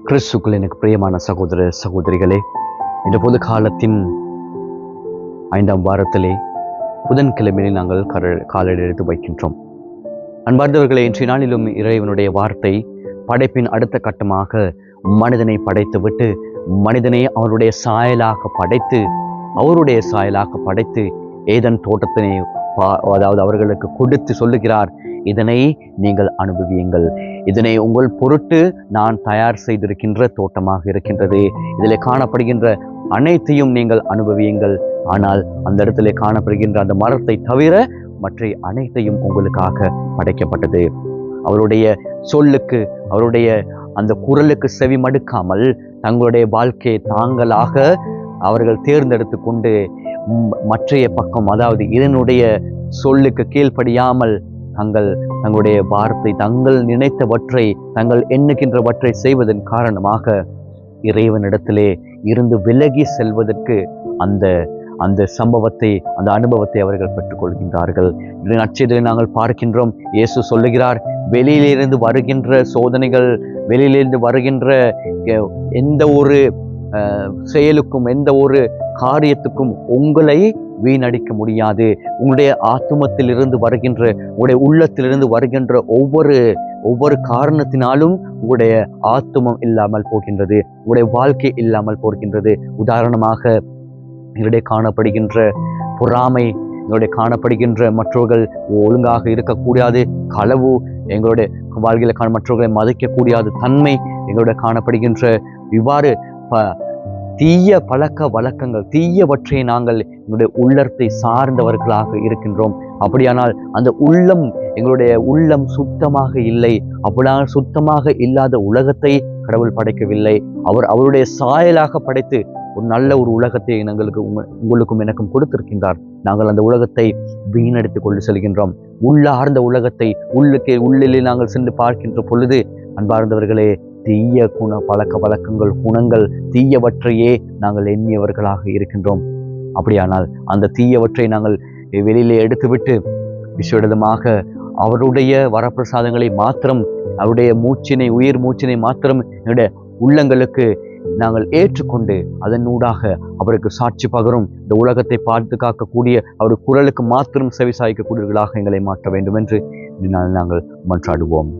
கிறிஸ்துக்குள் எனக்கு பிரியமான சகோதர சகோதரிகளே, இந்த பொது காலத்தின் 5ஆம் வாரத்திலே புதன்கிழமையில் நாங்கள் காலடி எடுத்து வைக்கின்றோம். அன்பார்ந்தவர்களே, இன்றைய நாளிலும் இறைவனுடைய வார்த்தை படைப்பின் அடுத்த கட்டமாக மனிதனை படைத்துவிட்டு மனிதனை அவருடைய சாயலாக படைத்து ஏதன் தோட்டத்தினை அதாவது அவர்களுக்கு கொடுத்து சொல்லுகிறார், இதனை நீங்கள் அனுபவியுங்கள், இதனை உங்கள் பொருட்டு நான் தயார் செய்திருக்கின்ற தோட்டமாக இருக்கின்றது, இதில் காணப்படுகின்ற அனைத்தையும் நீங்கள் அனுபவியுங்கள், ஆனால் அந்த இடத்துல காணப்படுகின்ற அந்த மரத்தை தவிர மற்ற அனைத்தையும் உங்களுக்காக படைக்கப்பட்டது. அவருடைய சொல்லுக்கு, அவருடைய அந்த குரலுக்கு செவி மடுக்காமல் தங்களுடைய வாழ்க்கையை தாங்களாக அவர்கள் தேர்ந்தெடுத்து கொண்டு மற்றைய பக்கம், அதாவது இதனுடைய சொல்லுக்கு கீழ்ப்படியாமல் தங்களுடைய வார்த்தை, தங்கள் நினைத்தவற்றை, தங்கள் எண்ணுகின்றவற்றை செய்வதன் காரணமாக இறைவனிடத்திலே இருந்து விலகி செல்வதற்கு அந்த சம்பவத்தை, அந்த அனுபவத்தை அவர்கள் பெற்றுக்கொள்கின்றார்கள். நற்செய்தியை நாங்கள் பார்க்கின்றோம். இயேசு சொல்லுகிறார், வெளியிலிருந்து வருகின்ற சோதனைகள், வெளியிலிருந்து வருகின்ற எந்த ஒரு செயலுக்கும், எந்த ஒரு காரியத்துக்கும் உங்களை வீணடிக்க முடியாது. உங்களுடைய ஆத்துமத்திலிருந்து வருகின்ற, உங்களுடைய உள்ளத்திலிருந்து வருகின்ற ஒவ்வொரு காரணத்தினாலும் உங்களுடைய ஆத்துமம் இல்லாமல் போகின்றது, உங்களுடைய வாழ்க்கை இல்லாமல் போகின்றது. உதாரணமாக, எங்களுடைய காணப்படுகின்ற பொறாமை, எங்களுடைய காணப்படுகின்ற மற்றவர்கள் ஒழுங்காக இருக்கக்கூடாது களவு, எங்களுடைய வாழ்க்கையில் மற்றவர்களை மதிக்கக்கூடாது தன்மை, எங்களுடைய காணப்படுகின்ற இவ்வாறு தீய பழக்க வழக்கங்கள், தீயவற்றை நாங்கள் எங்களுடைய உள்ளத்தை சார்ந்தவர்களாக இருக்கின்றோம். அப்படியானால் அந்த எங்களுடைய உள்ளம் சுத்தமாக இல்லை. அப்படியானால் சுத்தமாக இல்லாத உலகத்தை கடவுள் படைக்கவில்லை. அவருடைய சாயலாக படைத்து ஒரு நல்ல ஒரு உலகத்தை உங்களுக்கும் எனக்கும் கொடுத்திருக்கின்றார். நாங்கள் அந்த உலகத்தை வீணடித்துக் கொண்டு செல்கின்றோம். உள்ளார்ந்த உலகத்தை உள்ளிலே நாங்கள் சென்று பார்க்கின்ற பொழுது, அன்பார்ந்தவர்களே, தீய பழக்க வழக்கங்கள், குணங்கள், தீயவற்றையே நாங்கள் எண்ணியவர்களாக இருக்கின்றோம். அப்படியானால் அந்த தீயவற்றை நாங்கள் வெளியிலே எடுத்துவிட்டு விசேடமாக அவருடைய வரப்பிரசாதங்களை மாத்திரம், அவருடைய உயிர் மூச்சினை மாத்திரம் என்னுடைய உள்ளங்களுக்கு நாங்கள் ஏற்றுக்கொண்டு அதனூடாக அவருக்கு சாட்சி பகரும் இந்த உலகத்தை பார்த்து காக்கக்கூடிய அவருடைய குரலுக்கு மாத்திரம் செவி சாய்க்கக்கூடியவர்களாக எங்களை மாற்ற வேண்டும் என்று நாங்கள் மன்றாடுவோம்.